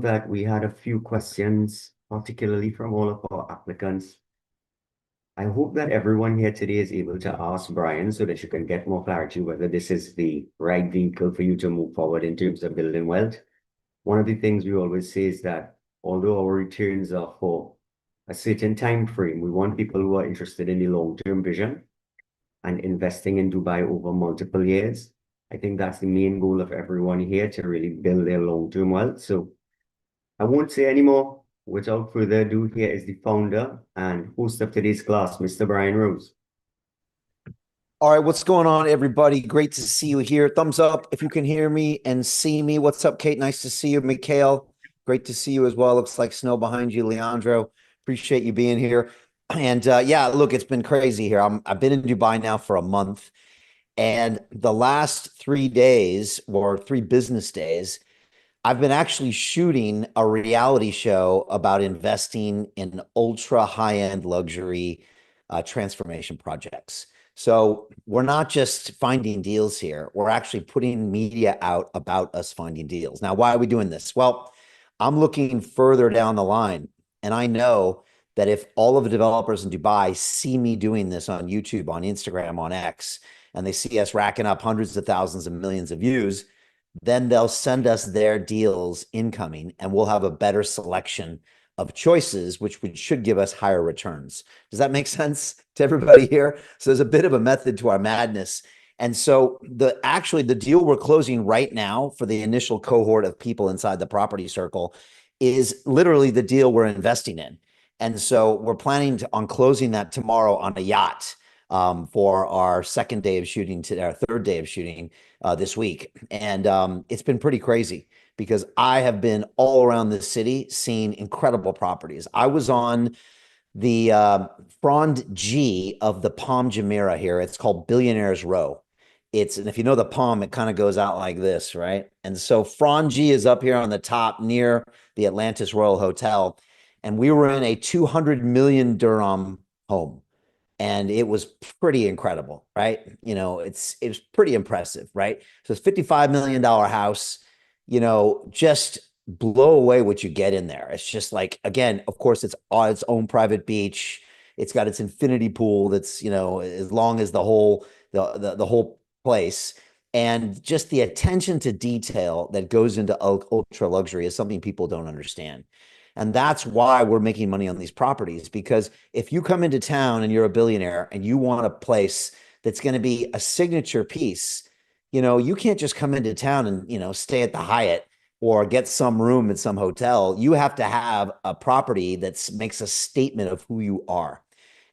that we had a few questions, particularly from all of our applicants. I hope that everyone here today is able to ask Brian so that you can get more clarity whether this is the right vehicle for you to move forward in terms of building wealth. One of the things we always say is that although our returns are for a certain time frame, we want people who are interested in the long-term vision and investing in Dubai over multiple years. I think that's the main goal of everyone here to really build their long-term wealth. So I won't say anymore. Without further ado, here is the founder and host of today's class, Mr. Brian Rose. All right, what's going on, everybody? Great to see you here. Thumbs up if you can hear me and see me. What's up, Kate? Nice to see you. Mikhail, great to see you as well. Looks like snow behind you, Leandro. Appreciate you being here. And yeah, look, it's been crazy here. I've been in Dubai now for a month, and the last 3 days or 3 business days, I've been actually shooting a reality show about investing in ultra high-end luxury transformation projects. So we're not just finding deals here. We're actually putting media out about us finding deals. Now, why are we doing this? Well, I'm looking further down the line, and I know that if all of the developers in Dubai see me doing this on YouTube, on Instagram, on X, and they see us racking up hundreds of thousands and millions of views, then they'll send us their deals incoming, and we'll have a better selection of choices, which should give us higher returns. Does that make sense to everybody here? So there's a bit of a method to our madness. And so the deal we're closing right now for the initial cohort of people inside the property circle is literally the deal we're investing in. And so we're planning on closing that tomorrow on a yacht for our second day of shooting, to our third day of shooting this week. And it's been pretty crazy because I have been all around the city seeing incredible properties. I was on the Frond G of the Palm Jumeirah here. It's called Billionaires Row. And if you know the palm, it kind of goes out like this, right? And so Frond G is up here on the top near the Atlantis Royal Hotel. And we were in a 200 million dirham home, and it was pretty incredible, right? It was pretty impressive, right? So it's $55 million house, just blow away what you get in there. It's just like, again, of course, it's on its own private beach. It's got its infinity pool that's, as long as the whole place. And just the attention to detail that goes into ultra luxury is something people don't understand. And that's why we're making money on these properties, because if you come into town and you're a billionaire and you want a place that's going to be a signature piece, you can't just come into town and, stay at the Hyatt or get some room at some hotel. You have to have a property that makes a statement of who you are.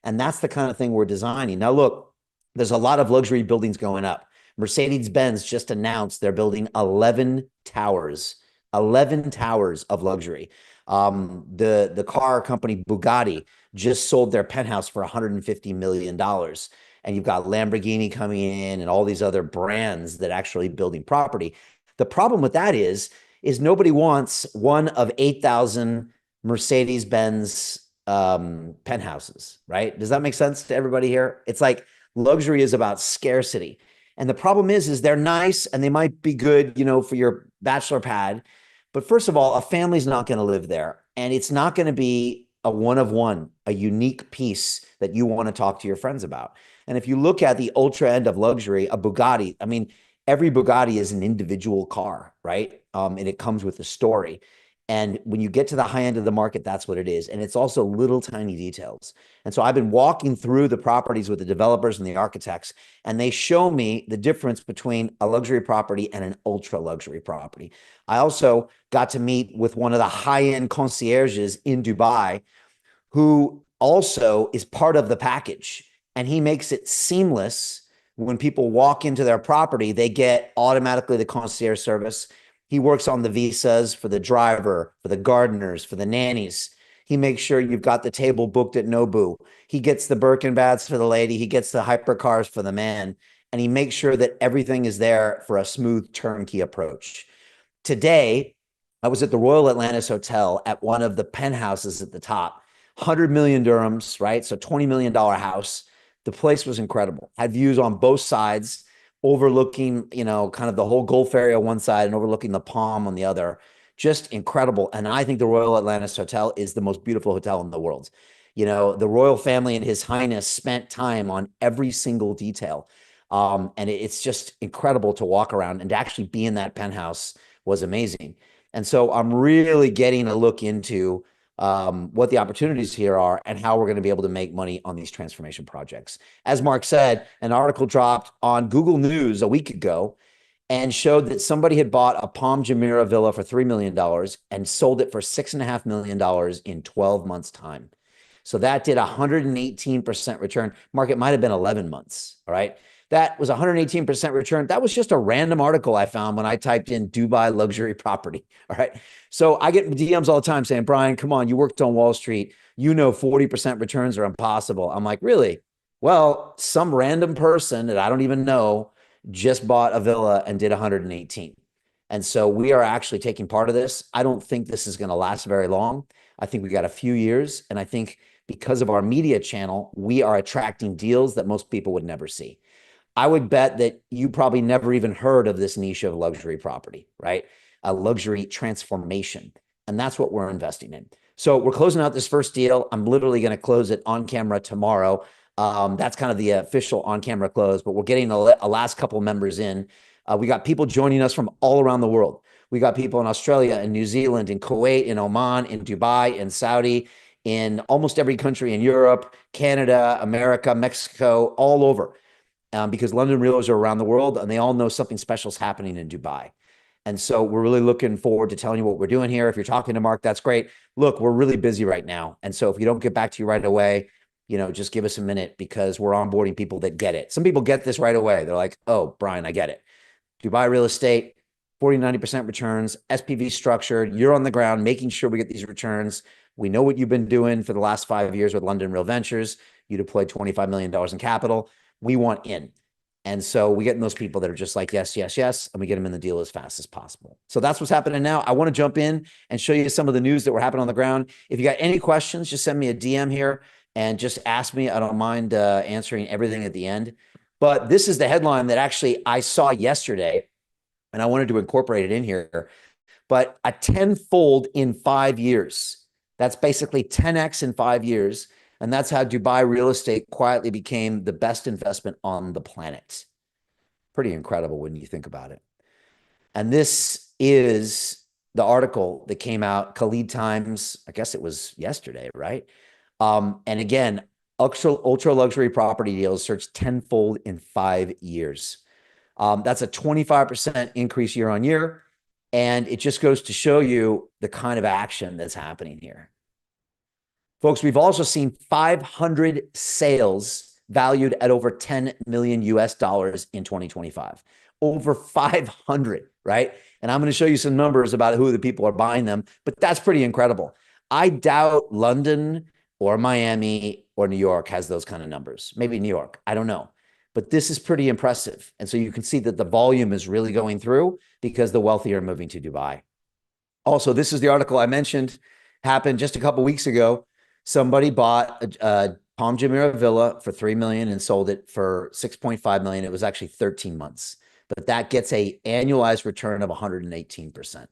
And that's the kind of thing we're designing. Now, look, there's a lot of luxury buildings going up. Mercedes-Benz just announced they're building 11 towers of luxury. The car company Bugatti just sold their penthouse for $150 million. And you've got Lamborghini coming in and all these other brands that actually building property. The problem with that is nobody wants one of 8,000 Mercedes-Benz penthouses, right? Does that make sense to everybody here? It's like luxury is about scarcity. And the problem is they're nice and they might be good, for your bachelor pad. But first of all, a family's not going to live there. And it's not going to be a one of one, a unique piece that you want to talk to your friends about. And if you look at the ultra end of luxury, a Bugatti, I mean, every Bugatti is an individual car, right? And it comes with a story. And when you get to the high end of the market, that's what it is. And it's also little tiny details. And so I've been walking through the properties with the developers and the architects, and they show me the difference between a luxury property and an ultra luxury property. I also got to meet with one of the high-end concierges in Dubai, who also is part of the package. And he makes it seamless. When people walk into their property, they get automatically the concierge service. He works on the visas for the driver, for the gardeners, for the nannies. He makes sure you've got the table booked at Nobu. He gets the Birkin baths for the lady. He gets the hypercars for the man. And he makes sure that everything is there for a smooth turnkey approach. Today, I was at the Royal Atlantis Hotel at one of the penthouses at the top, 100 million dirhams, right? So $20 million house. The place was incredible. Had views on both sides, overlooking, kind of the whole Gulf area on one side and overlooking the Palm on the other. just incredible. And I think the Royal Atlantis Hotel is the most beautiful hotel in the world. You know, the royal family and His Highness spent time on every single detail. And it's just incredible to walk around and to actually be in that penthouse was amazing. And so I'm really getting a look into what the opportunities here are and how we're going to be able to make money on these transformation projects. As Mark said, an article dropped on Google News a week ago and showed that somebody had bought a Palm Jumeirah villa for $3 million and sold it for $6.5 million in 12 months' time. So that did 118% return. Market might have been 11 months. All right. That was 118% return. That was just a random article I found when I typed in Dubai luxury property. All right. So I get DMs all the time saying, Brian, come on, you worked on Wall Street. You know, 40% returns are impossible. I'm like, really? Well, some random person that I don't even know just bought a villa and did 118. And so we are actually taking part of this. I don't think this is going to last very long. I think we got a few years. And I think because of our media channel, we are attracting deals that most people would never see. I would bet that you probably never even heard of this niche of luxury property, right? A luxury transformation. And that's what we're investing in. So we're closing out this first deal. I'm literally going to close it on camera tomorrow. That's kind of the official on camera close, but we're getting a last couple members in. We got people joining us from all around the world. We got people in Australia and New Zealand, in Kuwait, in Oman, in Dubai, in Saudi, in almost every country in Europe, Canada, America, Mexico, all over. Because London realtors are around the world and they all know something special is happening in Dubai. And so we're really looking forward to telling you what we're doing here. If you're talking to Mark, that's great. Look, we're really busy right now. And so if we don't get back to you right away, you know, just give us a minute because we're onboarding people that get it. Some people get this right away. They're like, oh, Brian, I get it. Dubai real estate, 40, 90% returns, SPV structured. You're on the ground making sure we get these returns. We know what you've been doing for the last 5 years with London Real Ventures. You deployed $25 million in capital. We want in. And so we get in those people that are just like, yes, yes, yes. And we get them in the deal as fast as possible. So that's what's happening now. I want to jump in and show you some of the news that were happening on the ground. If you got any questions, just send me a DM here and just ask me. I don't mind answering everything at the end. But this is the headline that actually I saw yesterday, and I wanted to incorporate it in here. But a tenfold in 5 years. That's basically 10x in 5 years. And that's how Dubai real estate quietly became the best investment on the planet. Pretty incredible when you think about it. And this is the article that came out, Khalid Times, I guess it was yesterday, right? And again, ultra luxury property deals surged tenfold in 5 years. That's a 25% increase year on year. And it just goes to show you the kind of action that's happening here. Folks, we've also seen 500 sales valued at over 10 million US dollars in 2025. Over 500, right? And I'm going to show you some numbers about who the people are buying them, but that's pretty incredible. I doubt London or Miami or New York has those kind of numbers. Maybe New York, I don't know. But this is pretty impressive. And so you can see that the volume is really going through because the wealthy are moving to Dubai. Also, this is the article I mentioned, happened just a couple of weeks ago. Somebody bought a Palm Jumeirah villa for $3 million and sold it for $6.5 million. It was actually 13 months, but that gets a annualized return of 118%.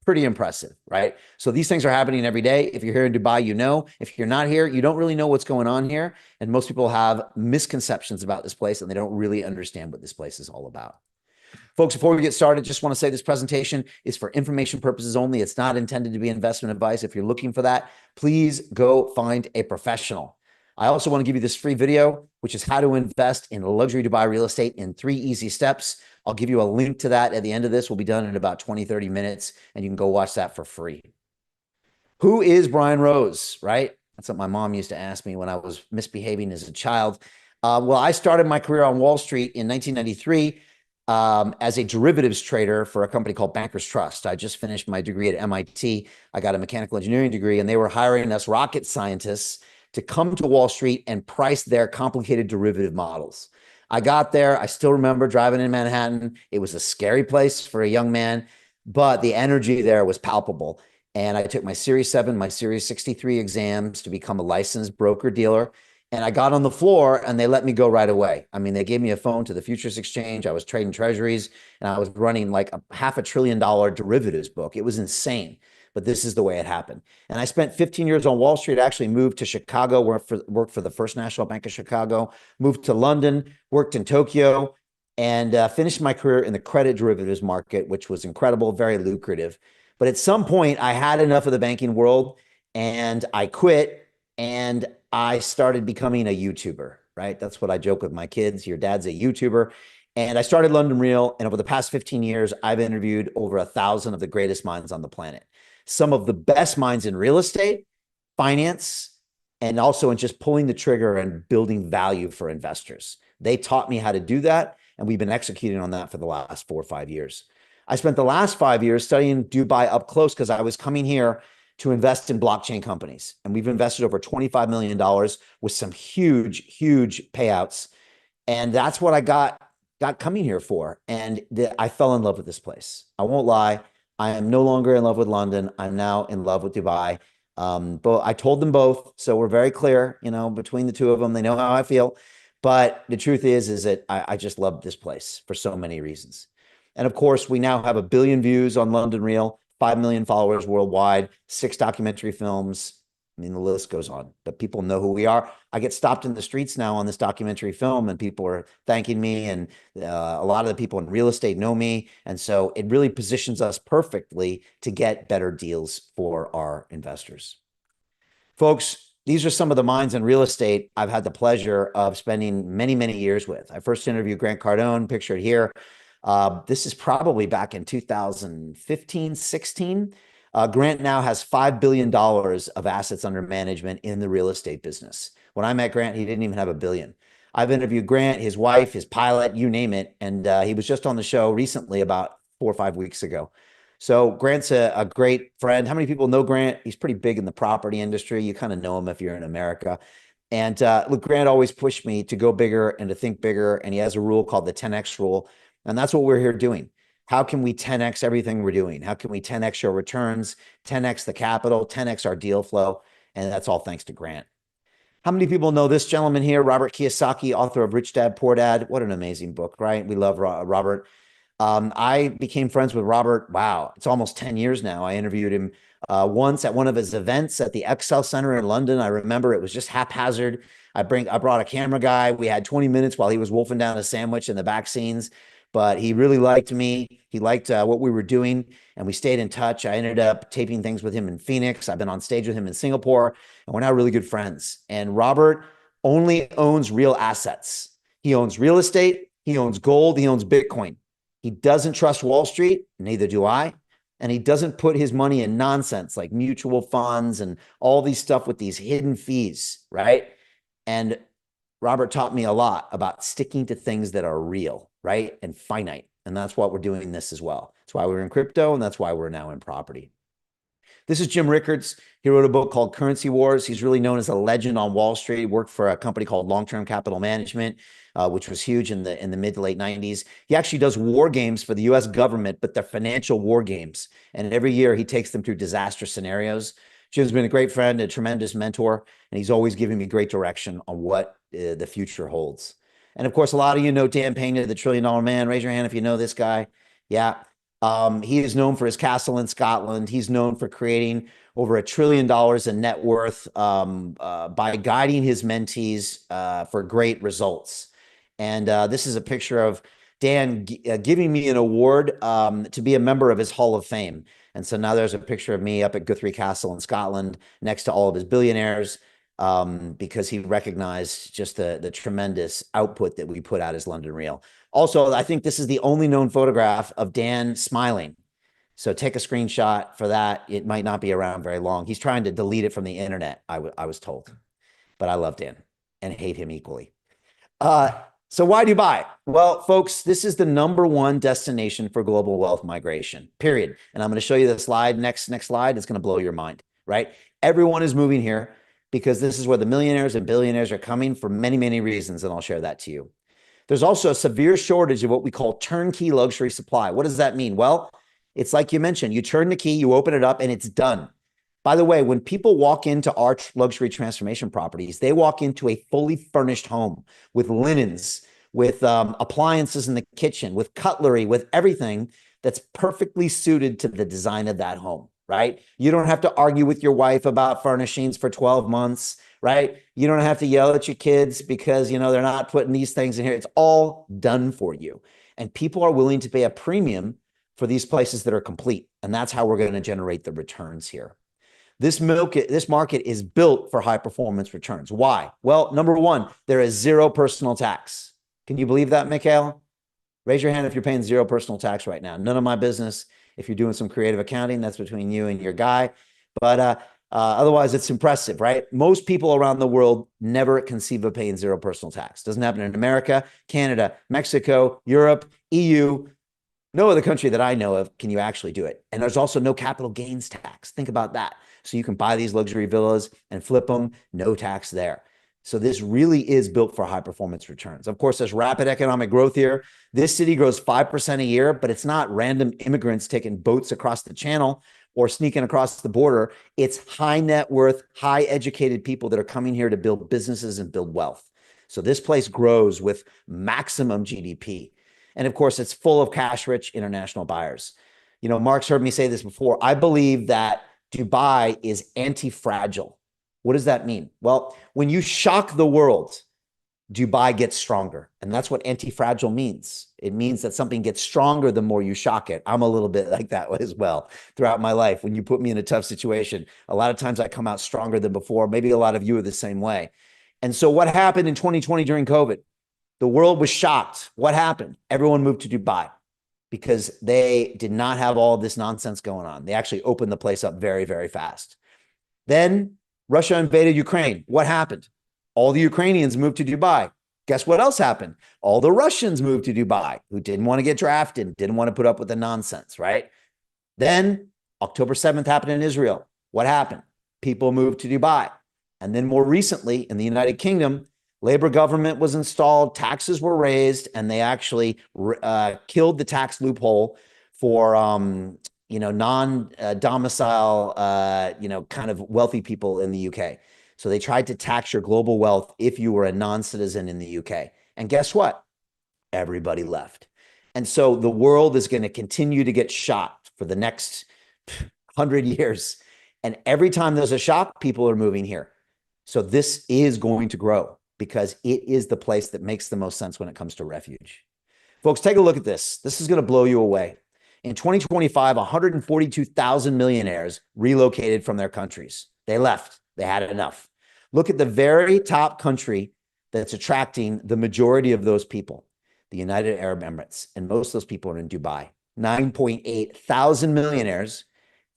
Pretty impressive, right? So these things are happening every day. If you're here in Dubai, you know. If you're not here, you don't really know what's going on here. And most people have misconceptions about this place and they don't really understand what this place is all about. Folks, before we get started, just want to say this presentation is for information purposes only. It's not intended to be investment advice. If you're looking for that, please go find a professional. I also want to give you this free video, which is how to invest in luxury Dubai real estate in 3 easy steps. I'll give you a link to that at the end of this. We'll be done in about 20, 30 minutes, and you can go watch that for free. Who is Brian Rose, right? That's what my mom used to ask me when I was misbehaving as a child. Well, I started my career on Wall Street in 1993. As a derivatives trader for a company called Bankers Trust. I just finished my degree at MIT. I got a mechanical engineering degree, and they were hiring us rocket scientists to come to Wall Street and price their complicated derivative models. I got there. I still remember driving in Manhattan. It was a scary place for a young man, but the energy there was palpable. And I took my Series 7, my Series 63 exams to become a licensed broker dealer. And I got on the floor and they let me go right away. I mean, they gave me a phone to the futures exchange. I was trading treasuries and I was running like a $500 billion derivatives book. It was insane, but this is the way it happened. And I spent 15 years on Wall Street. I actually moved to Chicago, worked for the First National Bank of Chicago, moved to London, worked in Tokyo, and finished my career in the credit derivatives market, which was incredible, very lucrative. But at some point, I had enough of the banking world and I quit and I started becoming a YouTuber, right? That's what I joke with my kids. Your dad's a YouTuber. And I started London Real. And over the past 15 years, I've interviewed over 1,000 of the greatest minds on the planet. Some of the best minds in real estate, finance, and also in just pulling the trigger and building value for investors. They taught me how to do that. And we've been executing on that for the last 4 or 5 years. I spent the last 5 years studying Dubai up close because I was coming here to invest in blockchain companies. And we've invested over $25 million with some huge, huge payouts. And that's what I got coming here for. And I fell in love with this place. I won't lie. I am no longer in love with London. I'm now in love with Dubai. But I told them both. So we're very clear, between the two of them, they know how I feel. But the truth is that I just love this place for so many reasons. And of course, we now have 1 billion views on London Real, 5 million followers worldwide, 6 documentary films. I mean, the list goes on, but people know who we are. I get stopped in the streets now on this documentary film, and people are thanking me. And a lot of the people in real estate know me. And so it really positions us perfectly to get better deals for our investors. Folks, these are some of the minds in real estate I've had the pleasure of spending many, many years with. I first interviewed Grant Cardone, pictured here. This is probably back in 2015, 16. Grant now has $5 billion of assets under management in the real estate business. When I met Grant, he didn't even have a billion. I've interviewed Grant, his wife, his pilot, you name it. And he was just on the show recently about 4 or 5 weeks ago. So Grant's a great friend. How many people know Grant? He's pretty big in the property industry. You kind of know him if you're in America. And look, Grant always pushed me to go bigger and to think bigger. And he has a rule called the 10X rule. And that's what we're here doing. How can we 10X everything we're doing? How can we 10X your returns, 10X the capital, 10X our deal flow? And that's all thanks to Grant. How many people know this gentleman here, Robert Kiyosaki, author of Rich Dad, Poor Dad? What an amazing book, right? We love Robert. I became friends with Robert. Wow, it's almost 10 years now. I interviewed him once at one of his events at the Excel Center in London. I remember it was just haphazard. I brought a camera guy. We had 20 minutes while he was wolfing down a sandwich in the back scenes, but he really liked me. He liked what we were doing, and we stayed in touch. I ended up taping things with him in Phoenix. I've been on stage with him in Singapore, and we're now really good friends. And Robert only owns real assets. He owns real estate. He owns gold. He owns Bitcoin. He doesn't trust Wall Street, neither do I. And he doesn't put his money in nonsense like mutual funds and all these stuff with these hidden fees, right? And Robert taught me a lot about sticking to things that are real, right? And finite. And that's what we're doing in this as well. That's why we're in crypto, and that's why we're now in property. This is Jim Rickards. He wrote a book called Currency Wars. He's really known as a legend on Wall Street. He worked for a company called Long-Term Capital Management, which was huge in the mid to late 90s. He actually does war games for the US government, but they're financial war games. And every year he takes them through disaster scenarios. Jim's been a great friend, a tremendous mentor, and he's always giving me great direction on what the future holds. And of course, a lot of you know Dan Pena, the $1 trillion man. Raise your hand if you know this guy. Yeah. He is known for his castle in Scotland. He's known for creating over $1 trillion in net worth by guiding his mentees for great results. And this is a picture of Dan giving me an award to be a member of his Hall of Fame. And so now there's a picture of me up at Guthrie Castle in Scotland next to all of his billionaires because he recognized just the tremendous output that we put out as London Real. Also, I think this is the only known photograph of Dan smiling. So take a screenshot for that. It might not be around very long. He's trying to delete it from the internet, I was told. But I love Dan and hate him equally. So why Dubai? Well, folks, this is the #1 destination for global wealth migration, period. And I'm going to show you the slide. Next slide. It's going to blow your mind, right? Everyone is moving here because this is where the millionaires and billionaires are coming for many, many reasons. And I'll share that to you. There's also a severe shortage of what we call turnkey luxury supply. What does that mean? Well, it's like you mentioned, you turn the key, you open it up, and it's done. By the way, when people walk into our luxury transformation properties, they walk into a fully furnished home with linens, with appliances in the kitchen, with cutlery, with everything that's perfectly suited to the design of that home, right? You don't have to argue with your wife about furnishings for 12 months, right? You don't have to yell at your kids because, they're not putting these things in here. It's all done for you. And people are willing to pay a premium for these places that are complete. And that's how we're going to generate the returns here. This market is built for high performance returns. Why? Well, number one, there is zero personal tax. Can you believe that, Mikhail? Raise your hand if you're paying zero personal tax right now. None of my business. If you're doing some creative accounting, that's between you and your guy. But otherwise, it's impressive, right? Most people around the world never conceive of paying zero personal tax. Doesn't happen in America, Canada, Mexico, Europe, EU. No other country that I know of can you actually do it. And there's also no capital gains tax. Think about that. So you can buy these luxury villas and flip them, no tax there. So this really is built for high performance returns. Of course, there's rapid economic growth here. This city grows 5% a year, but it's not random immigrants taking boats across the channel or sneaking across the border. It's high net worth, high educated people that are coming here to build businesses and build wealth. So this place grows with maximum GDP. And of course, it's full of cash rich international buyers. Mark's heard me say this before. I believe that Dubai is anti-fragile. What does that mean? Well, when you shock the world, Dubai gets stronger. And that's what anti-fragile means. It means that something gets stronger the more you shock it. I'm a little bit like that as well throughout my life. When you put me in a tough situation, a lot of times I come out stronger than before. Maybe a lot of you are the same way. And so what happened in 2020 during COVID? The world was shocked. What happened? Everyone moved to Dubai because they did not have all this nonsense going on. They actually opened the place up very, very fast. Then Russia invaded Ukraine. What happened? All the Ukrainians moved to Dubai. Guess what else happened? All the Russians moved to Dubai who didn't want to get drafted, didn't want to put up with the nonsense, right? Then October 7th happened in Israel. What happened? People moved to Dubai. And then more recently in the United Kingdom, Labor government was installed, taxes were raised, and they actually killed the tax loophole for non-domicile, kind of wealthy people in the UK. So they tried to tax your global wealth if you were a non-citizen in the UK. And guess what? Everybody left. And so the world is going to continue to get shocked for the next 100 years. And every time there's a shock, people are moving here. So this is going to grow, because it is the place that makes the most sense when it comes to refuge. Folks, take a look at this. This is going to blow you away. In 2025, 142,000 millionaires relocated from their countries. They left. They had enough. Look at the very top country that's attracting the majority of those people, the United Arab Emirates. And most of those people are in Dubai. 9.8 thousand millionaires.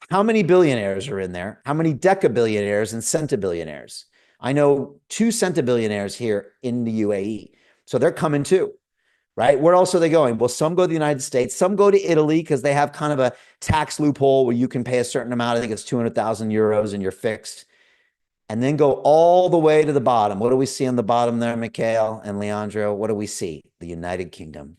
How many billionaires are in there? How many decabillionaires and centibillionaires? I know 2 centibillionaires here in the UAE. So they're coming too, right? Where else are they going? Well, some go to the United States. Some go to Italy because they have kind of a tax loophole where you can pay a certain amount. I think it's 200,000 euros and you're fixed. And then go all the way to the bottom. What do we see on the bottom there, Mikhail and Leandro? What do we see? The United Kingdom.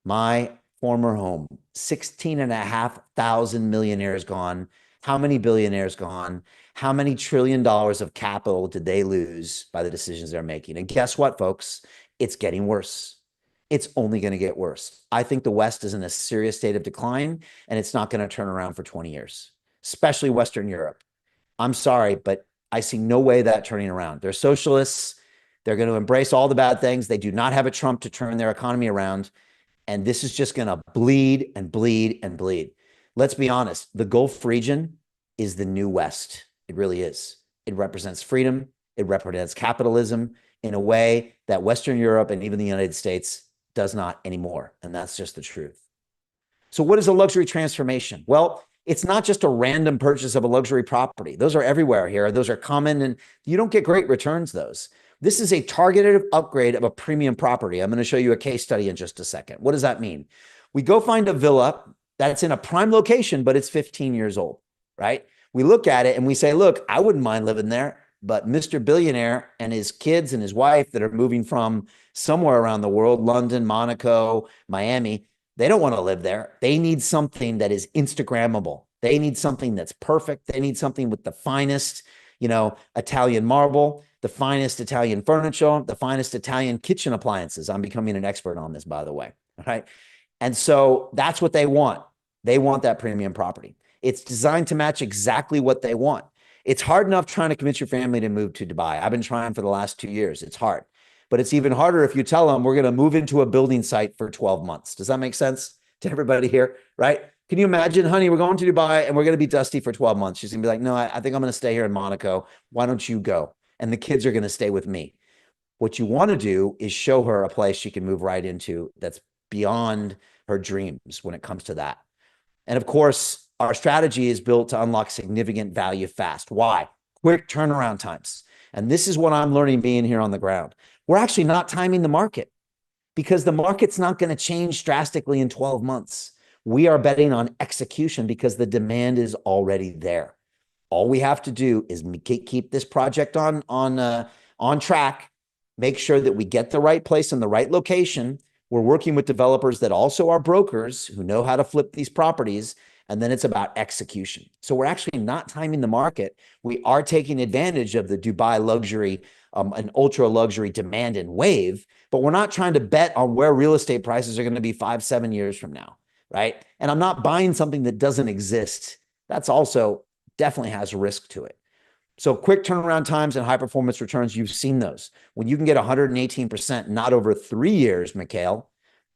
My former home, 16,500 millionaires gone. How many billionaires gone? How many $1 trillion of capital did they lose by the decisions they're making? And guess what, folks? It's getting worse. It's only going to get worse. I think the West is in a serious state of decline, and it's not going to turn around for 20 years, especially Western Europe. I'm sorry, but I see no way that turning around. They're socialists. They're going to embrace all the bad things. They do not have a Trump to turn their economy around. And this is just going to bleed and bleed and bleed. Let's be honest. The Gulf region is the new West. It really is. It represents freedom. It represents capitalism in a way that Western Europe and even the United States does not anymore. And that's just the truth. So what is a luxury transformation? Well, it's not just a random purchase of a luxury property. Those are everywhere here. Those are common, and you don't get great returns, those. This is a targeted upgrade of a premium property. I'm going to show you a case study in just a second. What does that mean? We go find a villa that's in a prime location, but it's 15 years old, right? We look at it and we say, look, I wouldn't mind living there, but Mr. Billionaire and his kids and his wife that are moving from somewhere around the world, London, Monaco, Miami, they don't want to live there. They need something that is Instagrammable. They need something that's perfect. They need something with the finest, Italian marble, the finest Italian furniture, the finest Italian kitchen appliances. I'm becoming an expert on this, by the way. Right. And so that's what they want. They want that premium property. It's designed to match exactly what they want. It's hard enough trying to convince your family to move to Dubai. I've been trying for the last 2 years. It's hard. But it's even harder if you tell them we're going to move into a building site for 12 months. Does that make sense to everybody here? Right? Can you imagine, honey, we're going to Dubai and we're going to be dusty for 12 months. She's going to be like, no, I think I'm going to stay here in Monaco. Why don't you go? And the kids are going to stay with me. What you want to do is show her a place she can move right into that's beyond her dreams when it comes to that. And of course, our strategy is built to unlock significant value fast. Why? Quick turnaround times. And this is what I'm learning being here on the ground. We're actually not timing the market because the market's not going to change drastically in 12 months. We are betting on execution because the demand is already there. All we have to do is keep this project on track, make sure that we get the right place in the right location. We're working with developers that also are brokers who know how to flip these properties. And then it's about execution. So we're actually not timing the market. We are taking advantage of the Dubai luxury, an ultra luxury demand and wave, but we're not trying to bet on where real estate prices are going to be 5-7 years from now, right? And I'm not buying something that doesn't exist. That's also definitely has risk to it. So quick turnaround times and high performance returns, you've seen those. When you can get 118%, not over 3 years, Mikhail,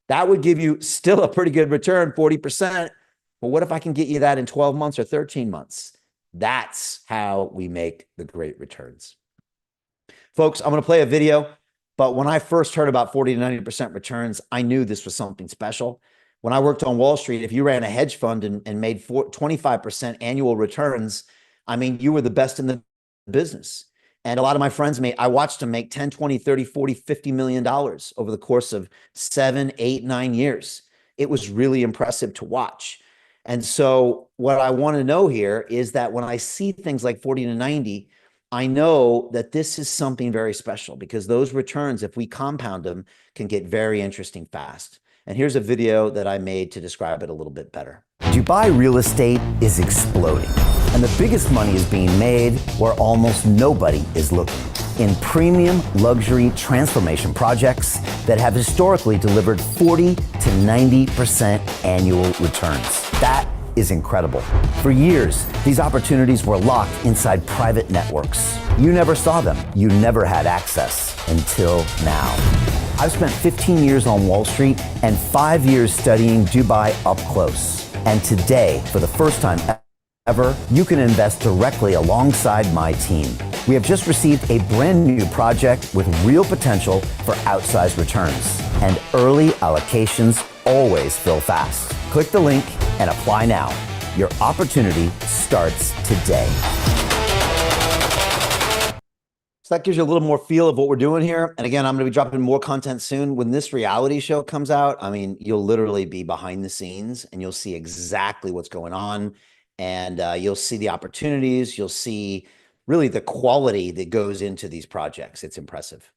that would give you still a pretty good return, 40%. But what if I can get you that in 12 months or 13 months? That's how we make the great returns. Folks, I'm going to play a video, but when I first heard about 40 to 90% returns, I knew this was something special. When I worked on Wall Street, if you ran a hedge fund and made 25% annual returns, I mean, you were the best in the business. And a lot of my friends I watched them make 10, 20, 30, 40, $50 million over the course of 7, 8, 9 years. It was really impressive to watch. And so what I want to know here is that when I see things like 40 to 90, I know that this is something very special because those returns, if we compound them, can get very interesting fast. And here's a video that I made to describe it a little bit better. Dubai real estate is exploding, and the biggest money is being made where almost nobody is looking, in premium luxury transformation projects that have historically delivered 40 to 90% annual returns. That is incredible. For years, these opportunities were locked inside private networks. You never saw them. You never had access until now. I've spent 15 years on Wall Street and 5 years studying Dubai up close. And today, for the first time ever, you can invest directly alongside my team. We have just received a brand new project with real potential for outsized returns. And early allocations always fill fast. Click the link and apply now. Your opportunity starts today. So that gives you a little more feel of what we're doing here. And again, I'm going to be dropping more content soon. When this reality show comes out, I mean, you'll literally be behind the scenes and you'll see exactly what's going on. And you'll see the opportunities. You'll see really the quality that goes into these projects. It's impressive.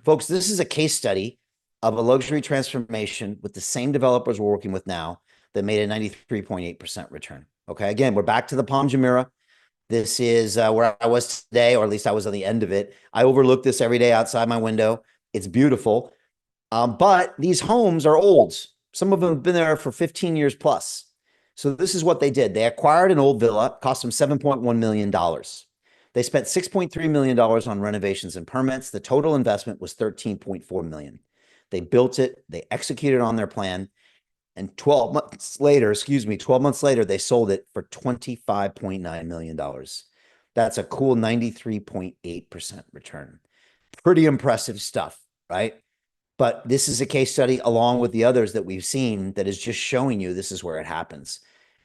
Folks, this is a case study of a luxury transformation with the same developers we're working with now that made a 93.8% return. Okay, again, we're back to the Palm Jumeirah. This is where I was today, or at least I was on the end of it. I overlook this every day outside my window. It's beautiful. But these homes are old. Some of them have been there for 15 years plus. So this is what they did. They acquired an old villa, cost them $7.1 million. They spent $6.3 million on renovations and permits. The total investment was $13.4 million. They built it. They executed on their plan. And 12 months later, they sold it for $25.9 million. That's a cool 93.8% return. Pretty impressive stuff, right? But this is a case study along with the others that we've seen that is just showing you this is where it happens.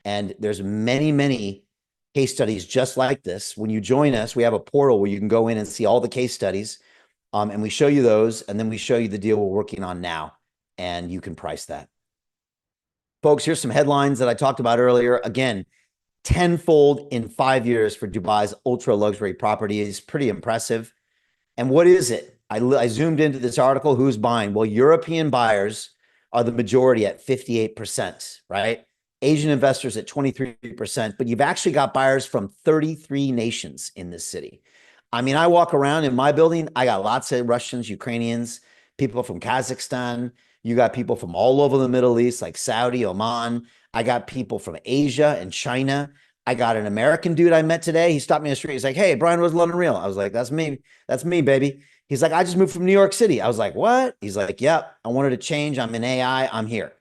And there's many, many case studies just like this. When you join us, we have a portal where you can go in and see all the case studies. And we show you those, and then we show you the deal we're working on now, and you can price that. Folks, here's some headlines that I talked about earlier. Again, tenfold in 5 years for Dubai's ultra luxury property is pretty impressive. And what is it? I zoomed into this article. Who's buying? Well, European buyers are the majority at 58%, right? Asian investors at 23%, but you've actually got buyers from 33 nations in this city. I mean, I walk around in my building, I got lots of Russians, Ukrainians, people from Kazakhstan. You got people from all over the Middle East, like Saudi, Oman. I got people from Asia and China. I got an American dude I met today. He stopped me in the street. He's like, "Hey, Brian, where's London Real?" I was like, "That's me. That's me, baby." He's like, "I just moved from New York City." I was like, "What?" He's like, "Yep, I wanted to change. I'm in AI. I'm here."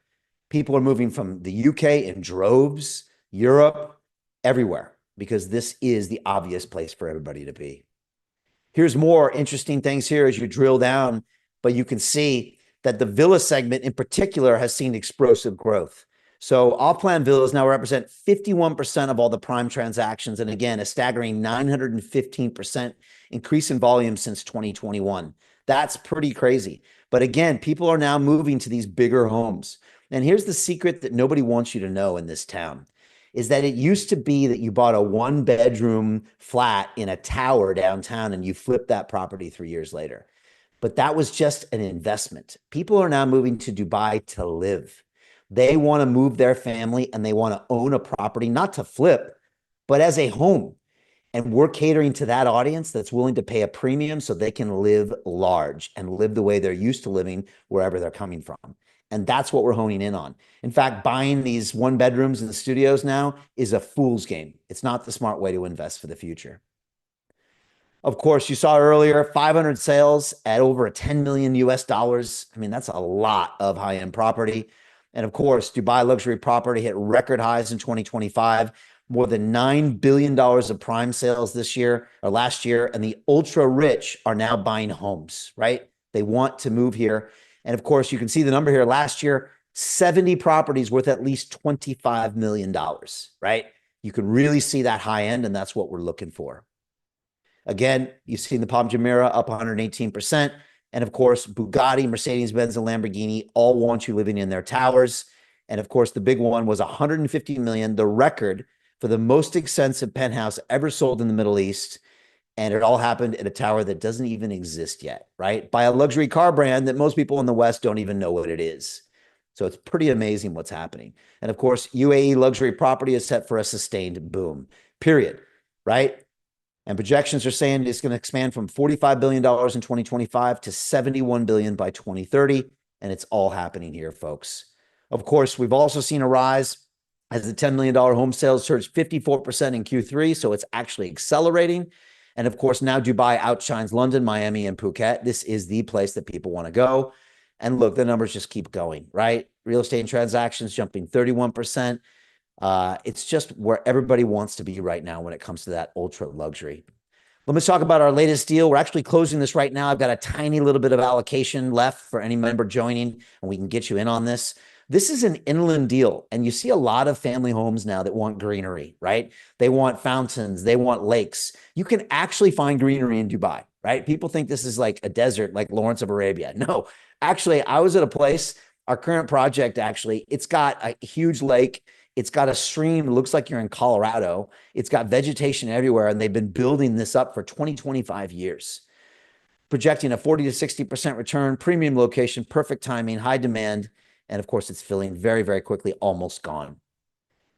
People are moving from the UK in droves, Europe, everywhere, because this is the obvious place for everybody to be. Here's more interesting things here as you drill down, but you can see that the villa segment in particular has seen explosive growth. So off-plan villas now represent 51% of all the prime transactions. And again, a staggering 915% increase in volume since 2021. That's pretty crazy. But again, people are now moving to these bigger homes. And here's the secret that nobody wants you to know in this town is that it used to be that you bought a one-bedroom flat in a tower downtown and you flipped that property 3 years later. But that was just an investment. People are now moving to Dubai to live. They want to move their family and they want to own a property, not to flip, but as a home. And we're catering to that audience that's willing to pay a premium so they can live large and live the way they're used to living wherever they're coming from. And that's what we're honing in on. In fact, buying these one bedrooms in the studios now is a fool's game. It's not the smart way to invest for the future. Of course, you saw earlier 500 sales at over a 10 million US dollars. I mean, that's a lot of high-end property. And of course, Dubai luxury property hit record highs in 2025, more than $9 billion of prime sales this year or last year. And the ultra rich are now buying homes, right? They want to move here. And of course, you can see the number here last year, 70 properties worth at least $25 million, right? You can really see that high end, and that's what we're looking for. Again, you've seen the Palm Jumeirah up 118%. And of course, Bugatti, Mercedes-Benz, and Lamborghini all want you living in their towers. And of course, the big one was 150 million, the record for the most expensive penthouse ever sold in the Middle East. And it all happened in a tower that doesn't even exist yet, right? By a luxury car brand that most people in the West don't even know what it is. So it's pretty amazing what's happening. And of course, UAE luxury property is set for a sustained boom, period, right? And projections are saying it's going to expand from $45 billion in 2025 to $71 billion by 2030. And it's all happening here, folks. Of course, we've also seen a rise as the $10 million home sales surged 54% in Q3. So it's actually accelerating. And of course, now Dubai outshines London, Miami, and Phuket. This is the place that people want to go. And look, the numbers just keep going, right? Real estate transactions jumping 31%. It's just where everybody wants to be right now when it comes to that ultra luxury. Let me talk about our latest deal. We're actually closing this right now. I've got a tiny little bit of allocation left for any member joining, and we can get you in on this. This is an inland deal, and you see a lot of family homes now that want greenery, right? They want fountains, they want lakes. You can actually find greenery in Dubai, right? People think this is like a desert, like Lawrence of Arabia. No, actually, I was at a place, our current project, actually, it's got a huge lake. It's got a stream. It looks like you're in Colorado. It's got vegetation everywhere, and they've been building this up for 25 years. Projecting a 40 to 60% return, premium location, perfect timing, high demand. And of course, it's filling very, very quickly, almost gone.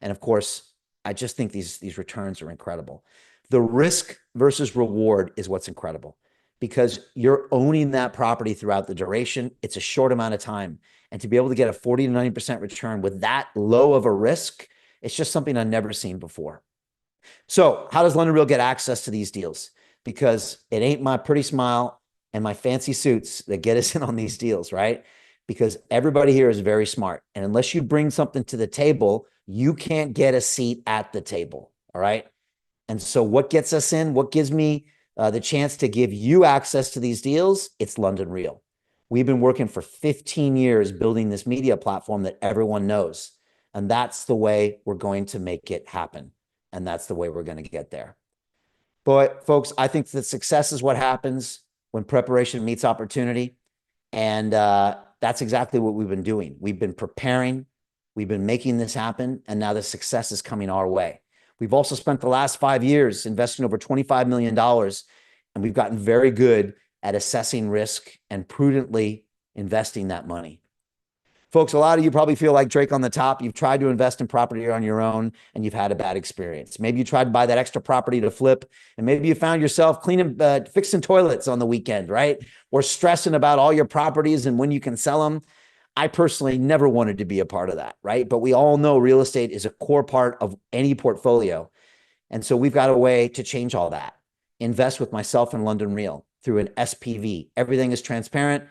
And of course, I just think these returns are incredible. The risk versus reward is what's incredible because you're owning that property throughout the duration. It's a short amount of time. And to be able to get a 40 to 90% return with that low of a risk, it's just something I've never seen before. So how does London Real get access to these deals? Because it ain't my pretty smile and my fancy suits that get us in on these deals, right? Because everybody here is very smart. And unless you bring something to the table, you can't get a seat at the table, all right? And so what gets us in, what gives me the chance to give you access to these deals? It's London Real. We've been working for 15 years building this media platform that everyone knows. And that's the way we're going to make it happen. And that's the way we're going to get there. But folks, I think that success is what happens when preparation meets opportunity. And that's exactly what we've been doing. We've been preparing. We've been making this happen. And now the success is coming our way. We've also spent the last 5 years investing over $25 million. And we've gotten very good at assessing risk and prudently investing that money. Folks, a lot of you probably feel like Drake on the top. You've tried to invest in property on your own and you've had a bad experience. Maybe you tried to buy that extra property to flip, and maybe you found yourself cleaning, fixing toilets on the weekend, right? Or stressing about all your properties and when you can sell them. I personally never wanted to be a part of that, right? But we all know real estate is a core part of any portfolio. And so we've got a way to change all that. Invest with myself in London Real through an SPV. Everything is transparent.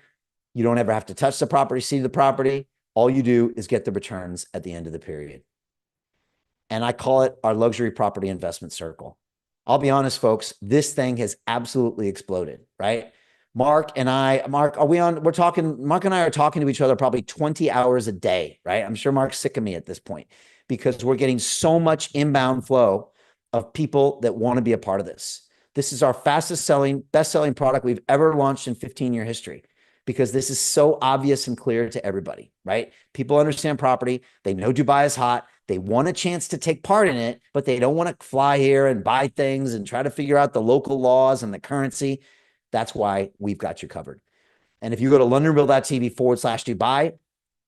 You don't ever have to touch the property, see the property. All you do is get the returns at the end of the period. And I call it our luxury property investment circle. I'll be honest, folks, this thing has absolutely exploded, right? Mark and I are talking to each other probably 20 hours a day, right? I'm sure Mark's sick of me at this point because we're getting so much inbound flow of people that want to be a part of this. This is our fastest selling, best selling product we've ever launched in 15-year history, because this is so obvious and clear to everybody, right? People understand property. They know Dubai is hot. They want a chance to take part in it, but they don't want to fly here and buy things and try to figure out the local laws and the currency. That's why we've got you covered. And if you go to londonreal.tv/Dubai,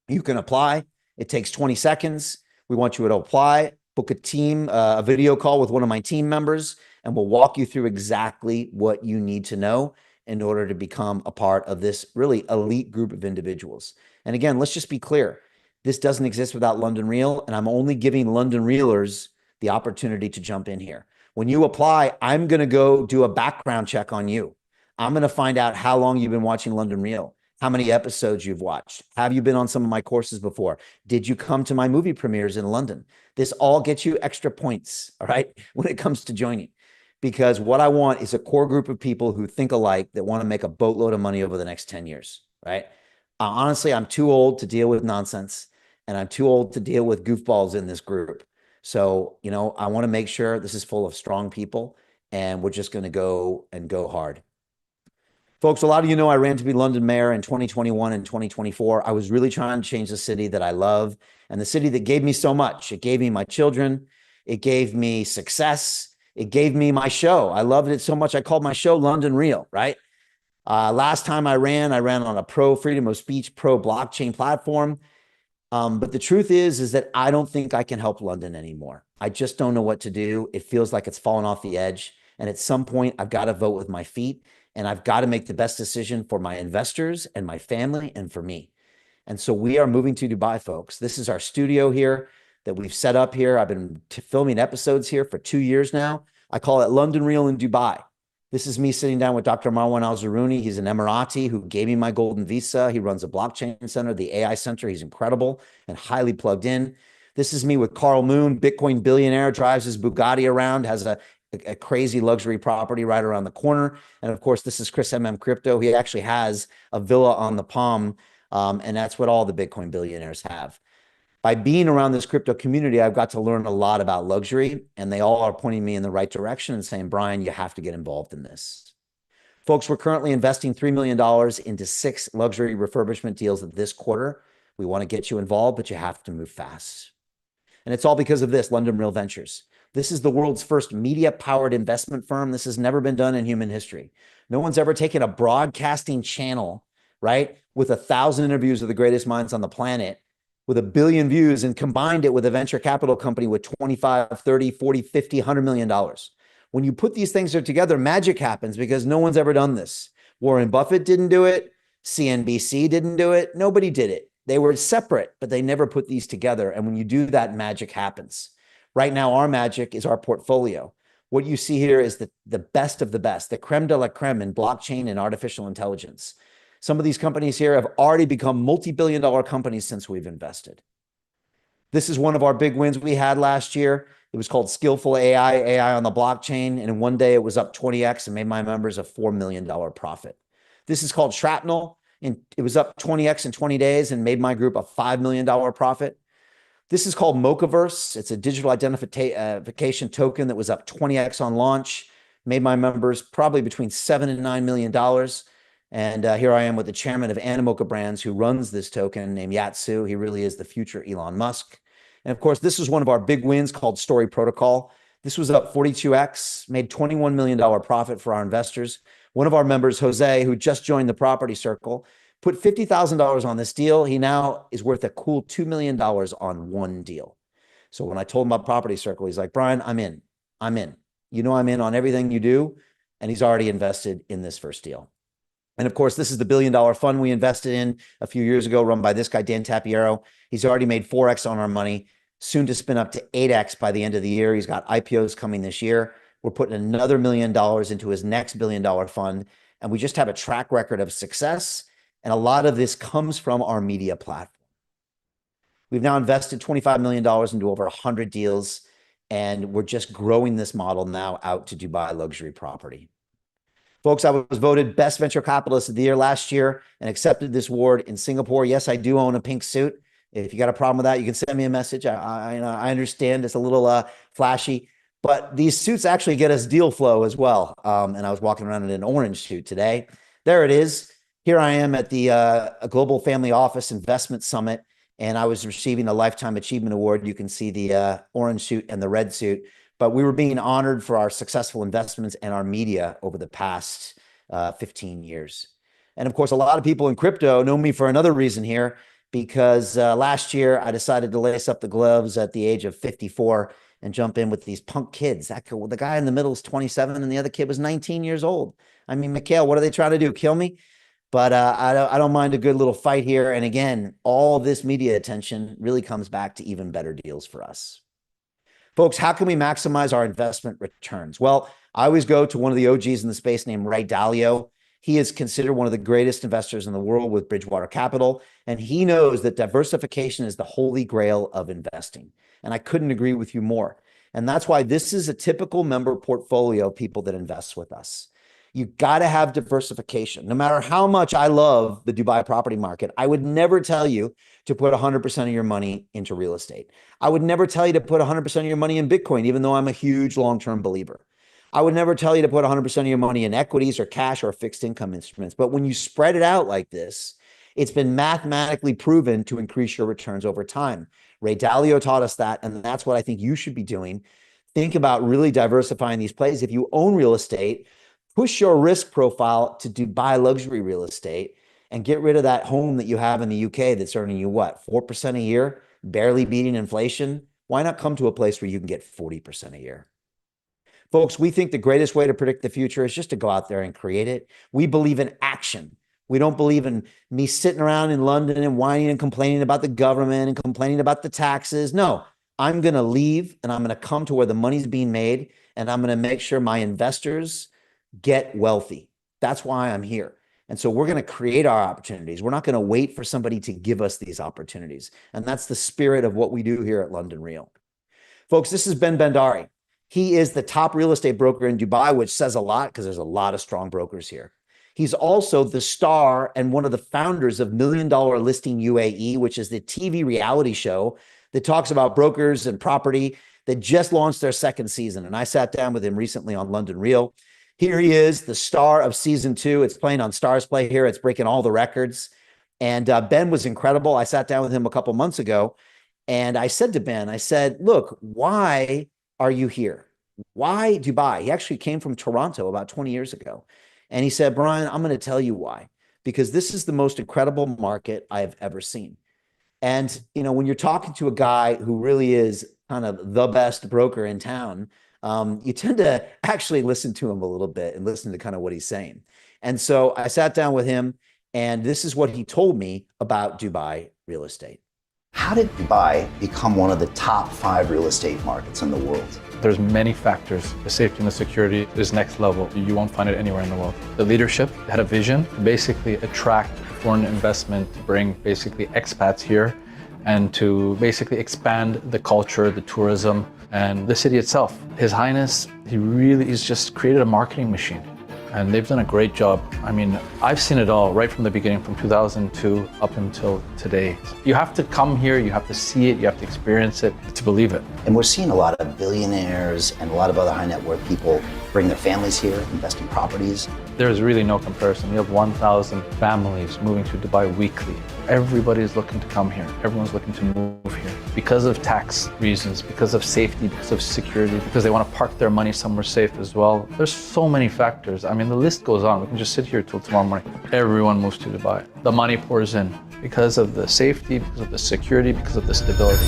you can apply. It takes 20 seconds. We want you to apply, book a video call with one of my team members, and we'll walk you through exactly what you need to know in order to become a part of this really elite group of individuals. And again, let's just be clear. This doesn't exist without London Real, and I'm only giving London Realers the opportunity to jump in here. When you apply, I'm going to go do a background check on you. I'm going to find out how long you've been watching London Real, how many episodes you've watched. Have you been on some of my courses before? Did you come to my movie premieres in London? This all gets you extra points, all right, when it comes to joining. Because what I want is a core group of people who think alike, that want to make a boatload of money over the next 10 years, right? Honestly, I'm too old to deal with nonsense, and I'm too old to deal with goofballs in this group. So, I want to make sure this is full of strong people, and we're just going to go hard. Folks, a lot of you know I ran to be London mayor in 2021 and 2024. I was really trying to change the city that I love and the city that gave me so much. It gave me my children. It gave me success. It gave me my show. I loved it so much. I called my show London Real, right? Last time I ran on a pro freedom of speech, pro blockchain platform. But the truth is that I don't think I can help London anymore. I just don't know what to do. It feels like it's fallen off the edge. And at some point, I've got to vote with my feet, and I've got to make the best decision for my investors and my family and for me. And so we are moving to Dubai, folks. This is our studio here that we've set up here. I've been filming episodes here for 2 years now. I call it London Real in Dubai. This is me sitting down with Dr. Marwan Al-Zaruni. He's an Emirati who gave me my golden visa. He runs a blockchain center, the AI Center. He's incredible and highly plugged in. This is me with Carl Moon, Bitcoin billionaire, drives his Bugatti around, has a crazy luxury property right around the corner. And of course, this is Chris Crypto. He actually has a villa on the Palm, and that's what all the Bitcoin billionaires have. By being around this crypto community, I've got to learn a lot about luxury, and they all are pointing me in the right direction and saying, Brian, you have to get involved in this. Folks, we're currently investing $3 million into 6 luxury refurbishment deals this quarter. We want to get you involved, but you have to move fast. And it's all because of this, London Real Ventures. This is the world's first media-powered investment firm. This has never been done in human history. No one's ever taken a broadcasting channel, right, with 1,000 interviews of the greatest minds on the planet, with 1 billion views, and combined it with a venture capital company with 25, 30, 40, 50, $100 million. When you put these things together, magic happens because no one's ever done this. Warren Buffett didn't do it. CNBC didn't do it. Nobody did it. They were separate, but they never put these together. And when you do that, magic happens. Right now, our magic is our portfolio. What you see here is the best of the best, the creme de la creme in blockchain and artificial intelligence. Some of these companies here have already become multi-billion-dollar companies since we've invested. This is one of our big wins we had last year. It was called Skillful AI on the blockchain. And in one day, it was up 20x and made my members a $4 million profit. This is called Shrapnel. And it was up 20x in 20 days and made my group a $5 million profit. This is called Mochaverse. It's a digital identification token that was up 20x on launch, made my members probably between $7 and $9 million. And here I am with the chairman of Animoca Brands, who runs this token, named Yatsu. He really is the future Elon Musk. And of course, this was one of our big wins called Story Protocol. This was up 42x, made $21 million profit for our investors. One of our members, Jose, who just joined the Property Circle, Put $50,000 on this deal. He now is worth a cool $2 million on one deal. So when I told him about Property Circle, he's like, Brian, I'm in. I'm in. You know, I'm in on everything you do. And he's already invested in this first deal. And of course, this is the $1 billion fund we invested in a few years ago, run by this guy, Dan Tapiero. He's already made 4x on our money, soon to spin up to 8x by the end of the year. He's got IPOs coming this year. We're putting another $1 million into his next $1 billion fund. And we just have a track record of success. And a lot of this comes from our media platform. We've now invested $25 million into over 100 deals, and we're just growing this model now out to Dubai luxury property. Folks, I was voted best venture capitalist of the year last year and accepted this award in Singapore. Yes, I do own a pink suit. If you got a problem with that, you can send me a message. I understand it's a little flashy, but these suits actually get us deal flow as well. And I was walking around in an orange suit today. There it is. Here I am at the Global Family Office Investment Summit, and I was receiving a Lifetime Achievement Award. You can see the orange suit and the red suit, but we were being honored for our successful investments and our media over the past 15 years. And of course, a lot of people in crypto know me for another reason here, because last year I decided to lace up the gloves at the age of 54 and jump in with these punk kids. The guy in the middle is 27 and the other kid was 19 years old. I mean, Mikhail, what are they trying to do? Kill me? But I don't mind a good little fight here. And again, all this media attention really comes back to even better deals for us. Folks, how can we maximize our investment returns? Well, I always go to one of the OGs in the space named Ray Dalio. He is considered one of the greatest investors in the world with Bridgewater Capital. And he knows that diversification is the holy grail of investing. And I couldn't agree with you more. And that's why this is a typical member portfolio of people that invest with us. You got to have diversification. No matter how much I love the Dubai property market, I would never tell you to put 100% of your money into real estate. I would never tell you to put 100% of your money in Bitcoin, even though I'm a huge long-term believer. I would never tell you to put 100% of your money in equities or cash or fixed income instruments. But when you spread it out like this, it's been mathematically proven to increase your returns over time. Ray Dalio taught us that, and that's what I think you should be doing. Think about really diversifying these plays. If you own real estate, push your risk profile to Dubai luxury real estate and get rid of that home that you have in the UK that's earning you what, 4% a year, barely beating inflation? Why not come to a place where you can get 40% a year? Folks, we think the greatest way to predict the future is just to go out there and create it. We believe in action. We don't believe in me sitting around in London and whining and complaining about the government and complaining about the taxes. No, I'm going to leave and I'm going to come to where the money's being made, and I'm going to make sure my investors get wealthy. That's why I'm here. And so we're going to create our opportunities. We're not going to wait for somebody to give us these opportunities. And that's the spirit of what we do here at London Real. Folks, this is Ben Bhandari. He is the top real estate broker in Dubai, which says a lot because there's a lot of strong brokers here. He's also the star and one of the founders of $1 Million Listing UAE, which is the TV reality show that talks about brokers and property that just launched their second season. And I sat down with him recently on London Real. Here he is, the star of season 2. It's playing on Stars Play here. It's breaking all the records. And Ben was incredible. I sat down with him a couple months ago, and I said to Ben, I said, look, why are you here? Why Dubai? He actually came from Toronto about 20 years ago. And he said, Brian, I'm going to tell you why. Because this is the most incredible market I have ever seen. And, you know, when you're talking to a guy who really is kind of the best broker in town, you tend to actually listen to him a little bit and listen to kind of what he's saying. And so I sat down with him, and this is what he told me about Dubai real estate. How did Dubai become one of the top 5 real estate markets in the world? There's many factors. The safety and the security is next level. You won't find it anywhere in the world. The leadership had a vision to basically attract foreign investment, to bring basically expats here, and to basically expand the culture, the tourism, and the city itself. His Highness, he's just created a marketing machine, and they've done a great job. I mean, I've seen it all right from the beginning, from 2002 up until today. You have to come here, you have to see it, you have to experience it to believe it. And we're seeing a lot of billionaires and a lot of other high net worth people bring their families here, invest in properties. There's really no comparison. You have 1,000 families moving to Dubai weekly. Everybody is looking to come here. Everyone's looking to move here because of tax reasons, because of safety, because of security, because they want to park their money somewhere safe as well. There's so many factors. I mean, the list goes on. We can just sit here till tomorrow morning. Everyone moves to Dubai. The money pours in because of the safety, because of the security, because of the stability.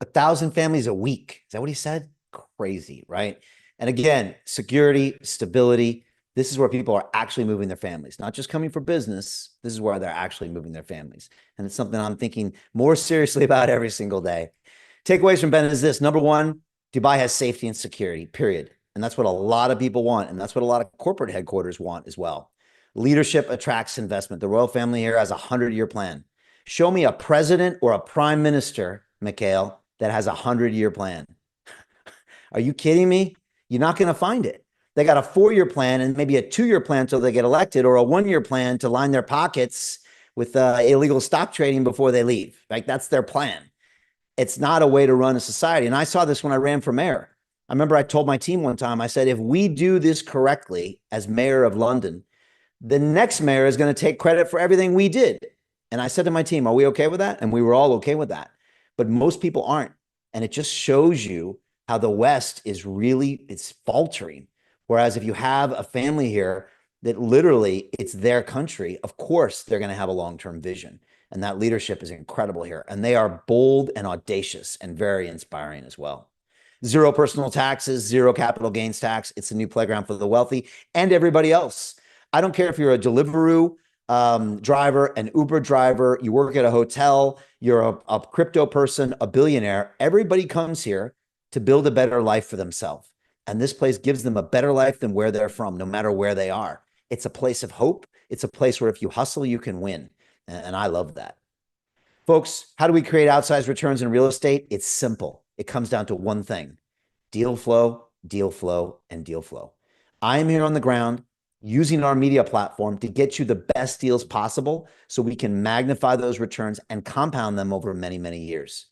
1,000 families a week. Is that what he said? Crazy, right? And again, security, stability. This is where people are actually moving their families, not just coming for business. This is where they're actually moving their families. And it's something I'm thinking more seriously about every single day. Takeaways from Ben is this. Number one, Dubai has safety and security, period. And that's what a lot of people want. And that's what a lot of corporate headquarters want as well. Leadership attracts investment. The royal family here has a 100-year plan. Show me a president or a prime minister, Mikhail, that has a 100-year plan. Are you kidding me? You're not going to find it. They got a 4-year plan and maybe a 2-year plan until they get elected, or a 1-year plan to line their pockets with illegal stock trading before they leave. Like, that's their plan. It's not a way to run a society. And I saw this when I ran for mayor. I remember I told my team one time, I said, if we do this correctly as mayor of London, the next mayor is going to take credit for everything we did. And I said to my team, are we okay with that? And we were all okay with that. But most people aren't. And it just shows you how the West is really, it's faltering. Whereas if you have a family here that literally it's their country, of course, they're going to have a long-term vision. And that leadership is incredible here. And they are bold and audacious and very inspiring as well. Zero personal taxes, zero capital gains tax. It's a new playground for the wealthy and everybody else. I don't care if you're a Deliveroo driver, an Uber driver, you work at a hotel, you're a crypto person, a billionaire. Everybody comes here to build a better life for themselves. And this place gives them a better life than where they're from, no matter where they are. It's a place of hope. It's a place where if you hustle, you can win. And I love that. Folks, how do we create outsized returns in real estate? It's simple. It comes down to one thing: deal flow, deal flow, and deal flow. I am here on the ground using our media platform to get you the best deals possible so we can magnify those returns and compound them over many, many years.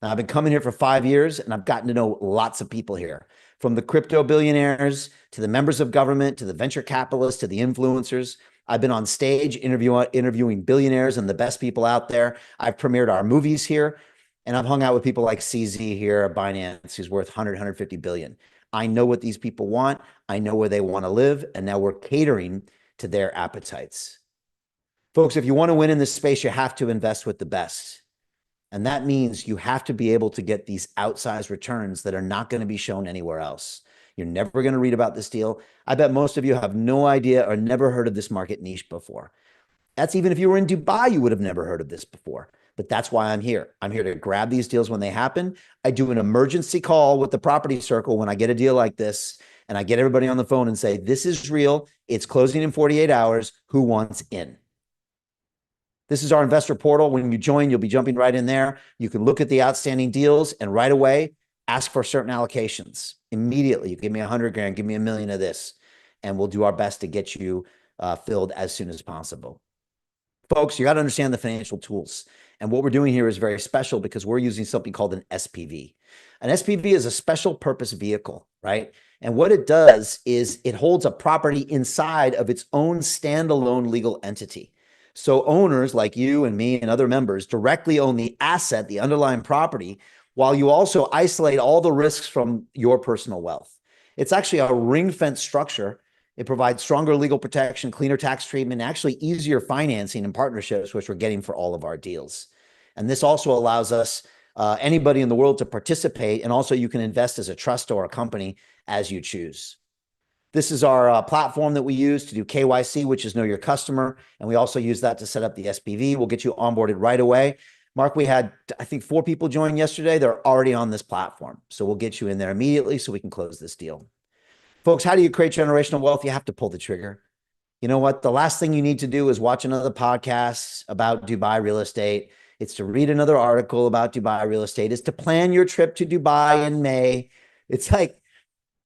Now, I've been coming here for 5 years and I've gotten to know lots of people here, from the crypto billionaires to the members of government, to the venture capitalists, to the influencers. I've been on stage interviewing billionaires and the best people out there. I've premiered our movies here, and I've hung out with people like CZ here at Binance, who's worth 150 billion. I know what these people want. I know where they want to live, and now we're catering to their appetites. Folks, if you want to win in this space, you have to invest with the best. And that means you have to be able to get these outsized returns that are not going to be shown anywhere else. You're never going to read about this deal. I bet most of you have no idea or never heard of this market niche before. That's even if you were in Dubai, you would have never heard of this before. But that's why I'm here. I'm here to grab these deals when they happen. I do an emergency call with the property circle when I get a deal like this, and I get everybody on the phone and say, this is real. It's closing in 48 hours. Who wants in? This is our investor portal. When you join, you'll be jumping right in there. You can look at the outstanding deals and right away ask for certain allocations. Immediately, you give me 100 grand, give me $1 million of this, and we'll do our best to get you filled as soon as possible. Folks, you got to understand the financial tools. And what we're doing here is very special because we're using something called an SPV. An SPV is a special purpose vehicle, right? And what it does is it holds a property inside of its own standalone legal entity. So owners like you and me and other members directly own the asset, the underlying property, while you also isolate all the risks from your personal wealth. It's actually a ring-fence structure. It provides stronger legal protection, cleaner tax treatment, actually easier financing and partnerships, which we're getting for all of our deals. And this also allows us, anybody in the world, to participate. And also you can invest as a trust or a company as you choose. This is our platform that we use to do KYC, which is Know Your Customer. And we also use that to set up the SPV. We'll get you onboarded right away. Mark, we had, I think, 4 people join yesterday. They're already on this platform. So we'll get you in there immediately so we can close this deal. Folks, how do you create generational wealth? You have to pull the trigger. You know what? The last thing you need to do is watch another podcast about Dubai real estate. It's to read another article about Dubai real estate. It's to plan your trip to Dubai in May. It's like,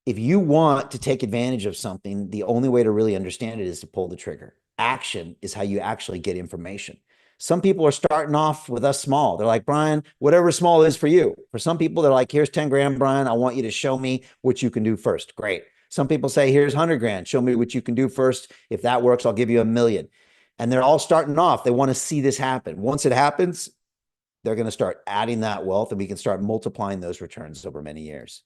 if you want to take advantage of something, the only way to really understand it is to pull the trigger. Action is how you actually get information. Some people are starting off with us small. They're like, Brian, whatever small is for you. For some people, they're like, here's 10 grand, Brian. I want you to show me what you can do first. Great. Some people say, here's 100 grand. Show me what you can do first. If that works, I'll give you $1 million. And they're all starting off. They want to see this happen. Once it happens, they're going to start adding that wealth, and we can start multiplying those returns over many years.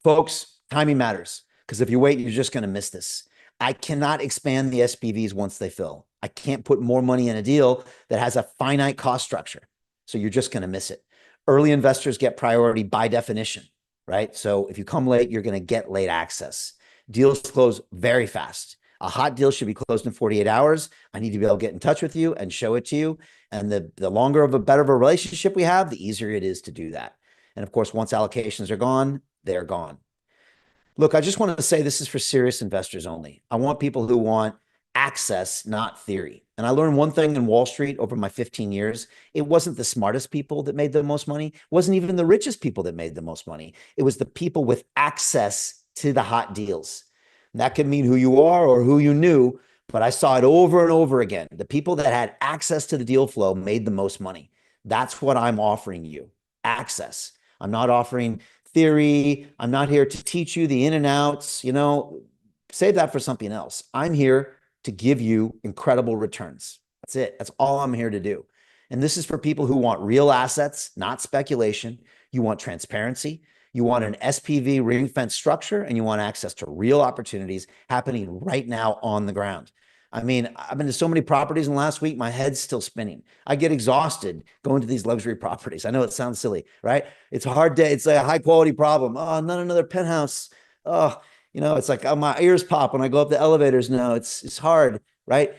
Folks, timing matters, because if you wait, you're just going to miss this. I cannot expand the SPVs once they fill. I can't put more money in a deal that has a finite cost structure. So you're just going to miss it. Early investors get priority by definition, right? So if you come late, you're going to get late access. Deals close very fast. A hot deal should be closed in 48 hours. I need to be able to get in touch with you and show it to you. And the longer of a better of a relationship we have, the easier it is to do that. And of course, once allocations are gone, they're gone. Look, I just want to say this is for serious investors only. I want people who want access, not theory. And I learned one thing in Wall Street over my 15 years. It wasn't the smartest people that made the most money. It wasn't even the richest people that made the most money. It was the people with access to the hot deals. And that could mean who you are or who you knew, but I saw it over and over again. The people that had access to the deal flow made the most money. That's what I'm offering you, access. I'm not offering theory. I'm not here to teach you the in and outs, save that for something else. I'm here to give you incredible returns. That's it. That's all I'm here to do. And this is for people who want real assets, not speculation. You want transparency. You want an SPV ring fence structure, and you want access to real opportunities happening right now on the ground. I mean, I've been to so many properties in the last week, my head's still spinning. I get exhausted going to these luxury properties. I know it sounds silly, right? It's a hard day. It's a high quality problem. Oh, not another penthouse. Oh, it's like my ears pop when I go up the elevators. No, it's hard, right?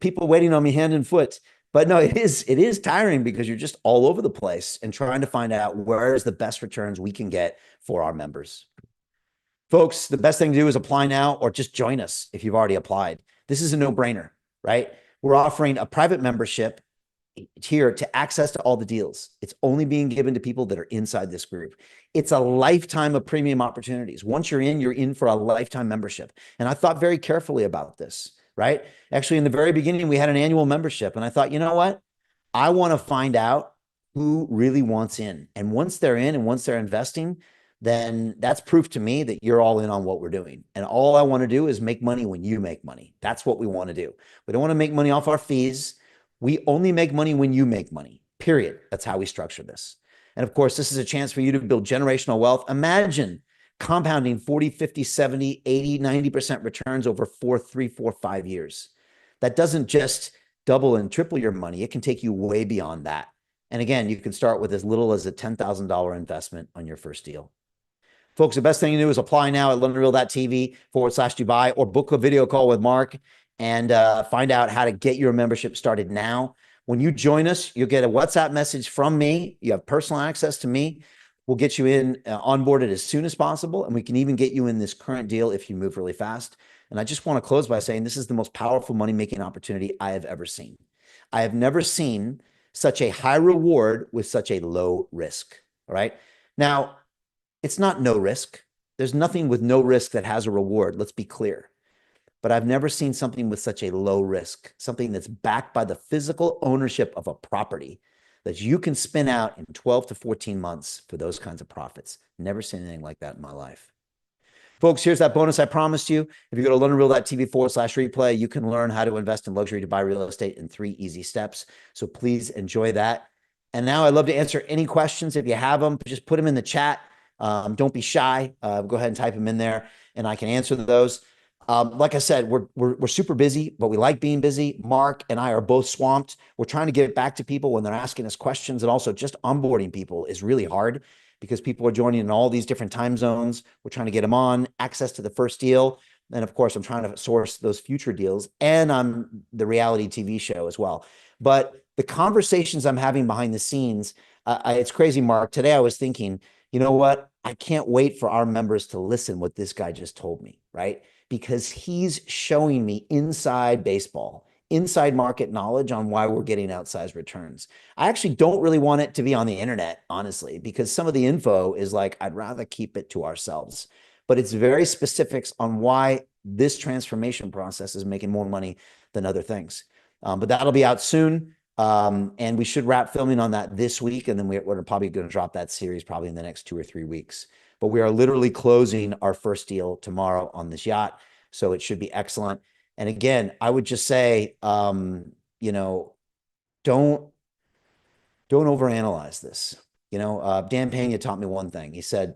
People waiting on me hand and foot. But no, it is tiring because you're just all over the place and trying to find out where is the best returns we can get for our members. Folks, the best thing to do is apply now or just join us if you've already applied. This is a no-brainer, right? We're offering a private membership here to access to all the deals. It's only being given to people that are inside this group. It's a lifetime of premium opportunities. Once you're in for a lifetime membership. And I thought very carefully about this, right? Actually, in the very beginning, we had an annual membership, and I thought, you know what? I want to find out who really wants in. And once they're in and once they're investing, then that's proof to me that you're all in on what we're doing. And all I want to do is make money when you make money. That's what we want to do. We don't want to make money off our fees. We only make money when you make money, period. That's how we structure this. And of course, this is a chance for you to build generational wealth. Imagine compounding 40, 50, 70, 80, 90% returns over 4, 3, 4, 5 years. That doesn't just double and triple your money. It can take you way beyond that. And again, you can start with as little as a $10,000 investment on your first deal. Folks, the best thing to do is apply now at LondonReal.tv/Dubai or book a video call with Mark and find out how to get your membership started now. When you join us, you'll get a WhatsApp message from me. You have personal access to me. We'll get you in onboarded as soon as possible, and we can even get you in this current deal if you move really fast. And I just want to close by saying this is the most powerful money-making opportunity I have ever seen. I have never seen such a high reward with such a low risk, all right? Now, it's not no risk. There's nothing with no risk that has a reward. Let's be clear. But I've never seen something with such a low risk, something that's backed by the physical ownership of a property that you can spin out in 12 to 14 months for those kinds of profits. Never seen anything like that in my life. Folks, here's that bonus I promised you. If you go to LondonReal.tv/replay, you can learn how to invest in luxury Dubai real estate in 3 easy steps. So please enjoy that. And now I'd love to answer any questions. If you have them, just put them in the chat. Don't be shy. Go ahead and type them in there and I can answer those. Like I said, we're super busy, but we like being busy. Mark and I are both swamped. We're trying to get back to people when they're asking us questions, and also just onboarding people is really hard because people are joining in all these different time zones. We're trying to get them on access to the first deal. And of course, I'm trying to source those future deals, and I'm the reality TV show as well. But the conversations I'm having behind the scenes, it's crazy, Mark. Today I was thinking, you know what? I can't wait for our members to listen what this guy just told me, right? Because he's showing me inside baseball, inside market knowledge on why we're getting outsized returns. I actually don't really want it to be on the internet, honestly, because some of the info is like, I'd rather keep it to ourselves. But it's very specifics on why this transformation process is making more money than other things. But that'll be out soon. And we should wrap filming on that this week. And then we're probably going to drop that series probably in the next 2 or 3 weeks. But we are literally closing our first deal tomorrow on this yacht. So it should be excellent. And again, I would just say, you know, don't overanalyze this. Dan Pena taught me one thing. He said,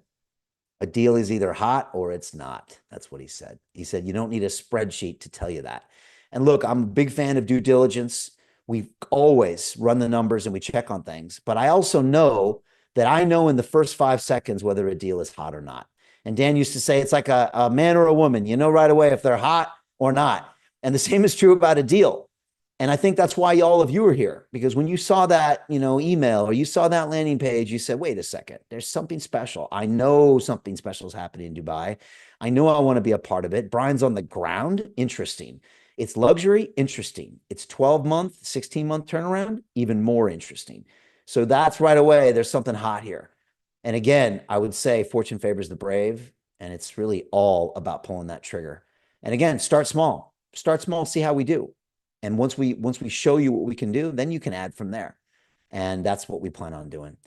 a deal is either hot or it's not. That's what he said. He said, you don't need a spreadsheet to tell you that. And look, I'm a big fan of due diligence. We always run the numbers and we check on things. But I also know that I know in the first 5 seconds whether a deal is hot or not. And Dan used to say it's like a man or a woman. You know right away if they're hot or not. And the same is true about a deal. And I think that's why all of you are here, because when you saw that, email or you saw that landing page, you said, wait a second, there's something special. I know something special is happening in Dubai. I know I want to be a part of it. Brian's on the ground. Interesting. It's luxury. Interesting. It's 12-month, 16-month turnaround. Even more interesting. So that's right away. There's something hot here. And again, I would say fortune favors the brave, and it's really all about pulling that trigger. And again, start small, see how we do. And once we show you what we can do, then you can add from there. And that's what we plan on doing.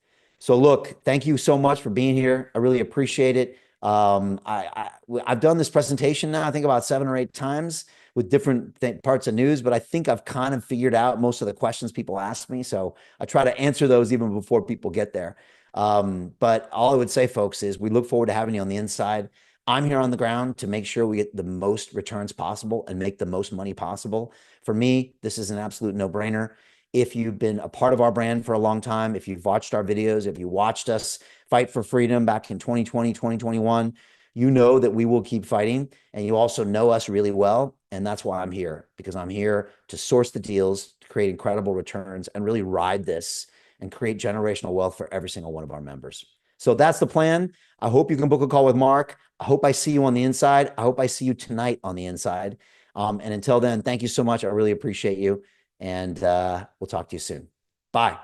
So look, thank you so much for being here. I really appreciate it. I've done this presentation now, I think about 7 or 8 times with different parts of news, but I think I've kind of figured out most of the questions people ask me. So I try to answer those even before people get there. But all I would say, folks, is we look forward to having you on the inside. I'm here on the ground to make sure we get the most returns possible and make the most money possible. For me, this is an absolute no-brainer. If you've been a part of our brand for a long time, if you've watched our videos, if you watched us fight for freedom back in 2020, 2021, you know that we will keep fighting, and you also know us really well. And that's why I'm here, because I'm here to source the deals, to create incredible returns, and really ride this and create generational wealth for every single one of our members. So that's the plan. I hope you can book a call with Mark. I hope I see you on the inside. I hope I see you tonight on the inside. And until then, thank you so much. I really appreciate you. And we'll talk to you soon. Bye.